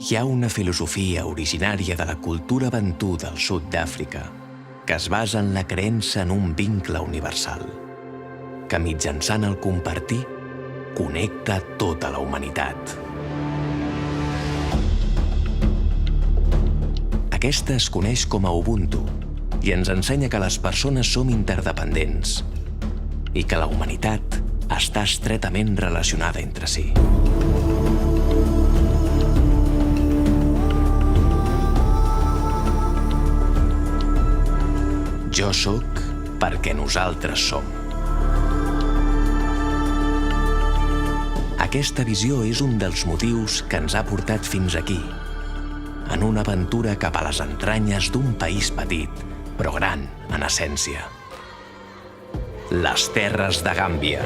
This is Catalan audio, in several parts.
Hi ha una filosofia originària de la cultura bantú del sud d'Àfrica que es basa en la creença en un vincle universal, que mitjançant el compartir connecta tota la humanitat. Aquesta es coneix com a Ubuntu i ens ensenya que les persones som interdependents i que la humanitat està estretament relacionada entre si. Jo sóc perquè nosaltres som. Aquesta visió és un dels motius que ens ha portat fins aquí, en una aventura cap a les entranyes d'un país petit, però gran en essència. Les terres de Gàmbia.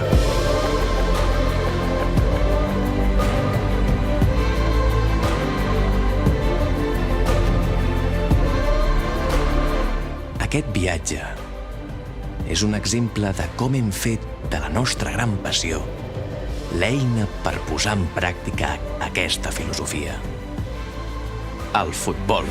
Aquest viatge és un exemple de com hem fet de la nostra gran passió l'eina per posar en pràctica aquesta filosofia. El futbol.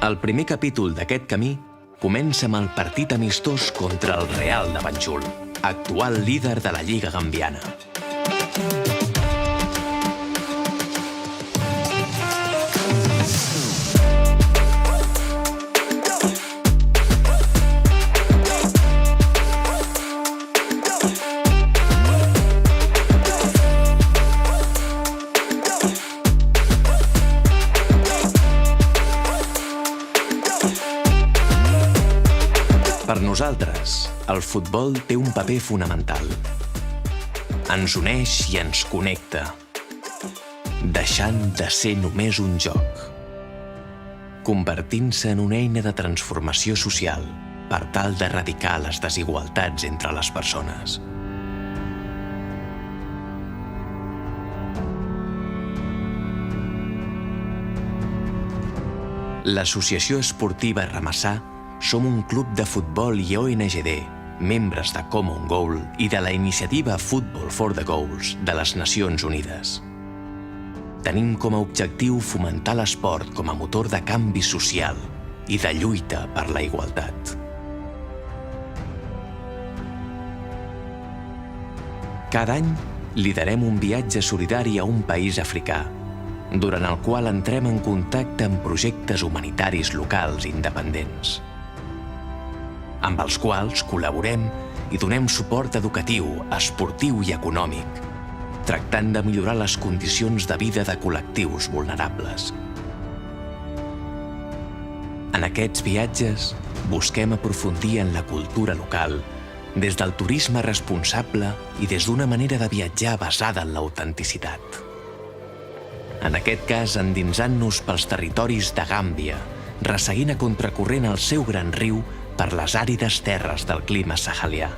El primer capítol d'aquest camí comença amb el partit amistós contra el Real de Banjul, actual líder de la Lliga Gambiana. Per nosaltres, el futbol té un paper fonamental. Ens uneix i ens connecta, deixant de ser només un joc, convertint-se en una eina de transformació social per tal d'erradicar les desigualtats entre les persones. L'Associació Esportiva Ramassà som un club de futbol i ONGD, membres de Common Goal i de la iniciativa Football for the Goals de les Nacions Unides. Tenim com a objectiu fomentar l'esport com a motor de canvi social i de lluita per la igualtat. Cada any liderem un viatge solidari a un país africà, durant el qual entrem en contacte amb projectes humanitaris locals independents, amb els quals col·laborem i donem suport educatiu, esportiu i econòmic, tractant de millorar les condicions de vida de col·lectius vulnerables. En aquests viatges busquem aprofundir en la cultura local des del turisme responsable i des d'una manera de viatjar basada en l'autenticitat. En aquest cas, endinsant-nos pels territoris de Gàmbia, resseguint a contracorrent el seu gran riu per les àrides terres del clima sahalià,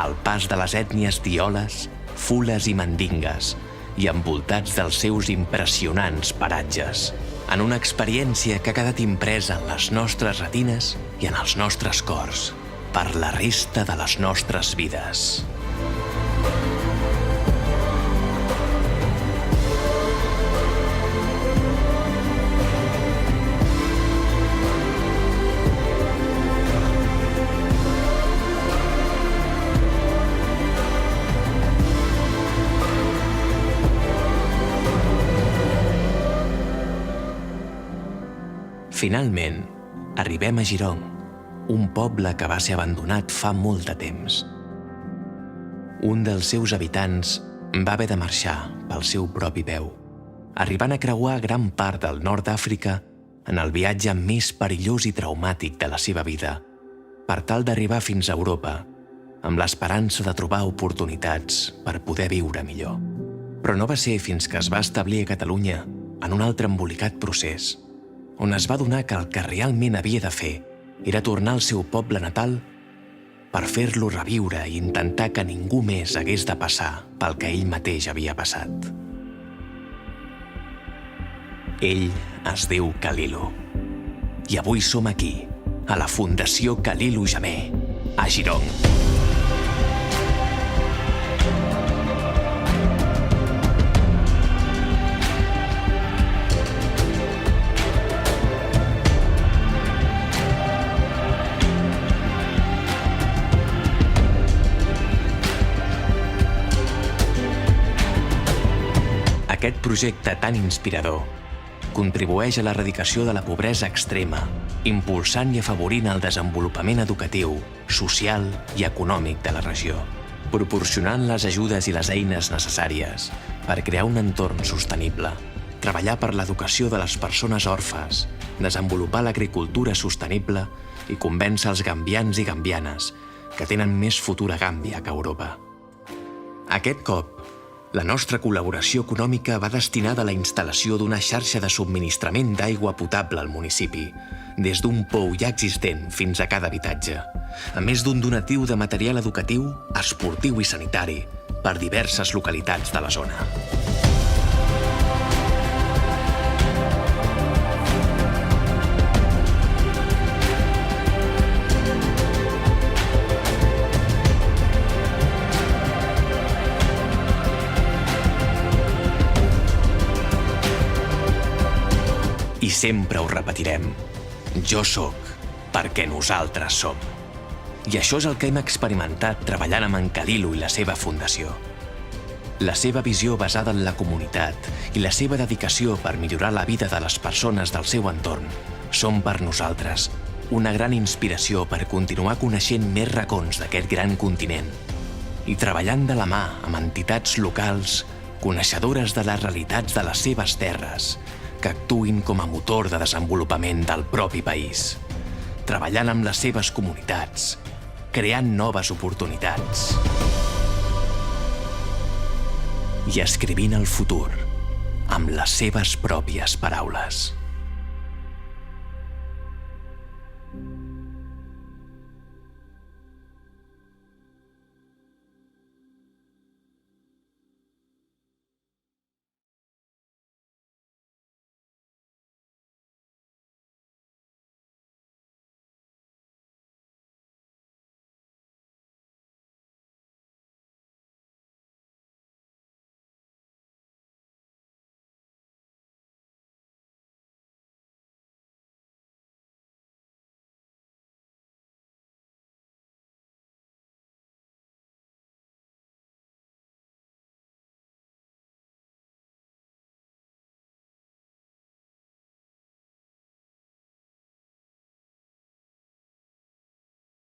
al pas de les ètnies dioles, fules i mandingues, i envoltats dels seus impressionants paratges, en una experiència que ha quedat impresa en les nostres retines i en els nostres cors, per la resta de les nostres vides. Finalment, arribem a Girong, un poble que va ser abandonat fa molt de temps. Un dels seus habitants va haver de marxar pel seu propi peu, arribant a creuar gran part del nord d'Àfrica en el viatge més perillós i traumàtic de la seva vida, per tal d'arribar fins a Europa, amb l'esperança de trobar oportunitats per poder viure millor. Però no va ser fins que es va establir a Catalunya, en un altre embolicat procés, on es va adonar que el que realment havia de fer era tornar al seu poble natal per fer-lo reviure i intentar que ningú més hagués de passar pel que ell mateix havia passat. Ell es diu Kalilu, i avui som aquí, a la Fundació Kalilu Jame, a Girong. Aquest projecte tan inspirador contribueix a l'erradicació de la pobresa extrema, impulsant i afavorint el desenvolupament educatiu, social i econòmic de la regió, proporcionant les ajudes i les eines necessàries per crear un entorn sostenible, treballar per l'educació de les persones orfes, desenvolupar l'agricultura sostenible i convèncer els gambians i gambianes que tenen més futur a Gàmbia que a Europa. Aquest cop, la nostra col·laboració econòmica va destinada a la instal·lació d'una xarxa de subministrament d'aigua potable al municipi, des d'un pou ja existent fins a cada habitatge, a més d'un donatiu de material educatiu, esportiu i sanitari per diverses localitats de la zona. I sempre ho repetirem. Jo sóc perquè nosaltres som. I això és el que hem experimentat treballant amb en Khalilo i la seva fundació. La seva visió basada en la comunitat i la seva dedicació per millorar la vida de les persones del seu entorn són per nosaltres una gran inspiració per continuar coneixent més racons d'aquest gran continent i treballant de la mà amb entitats locals coneixedores de les realitats de les seves terres que actuïn com a motor de desenvolupament del propi país, treballant amb les seves comunitats, creant noves oportunitats i escrivint el futur amb les seves pròpies paraules.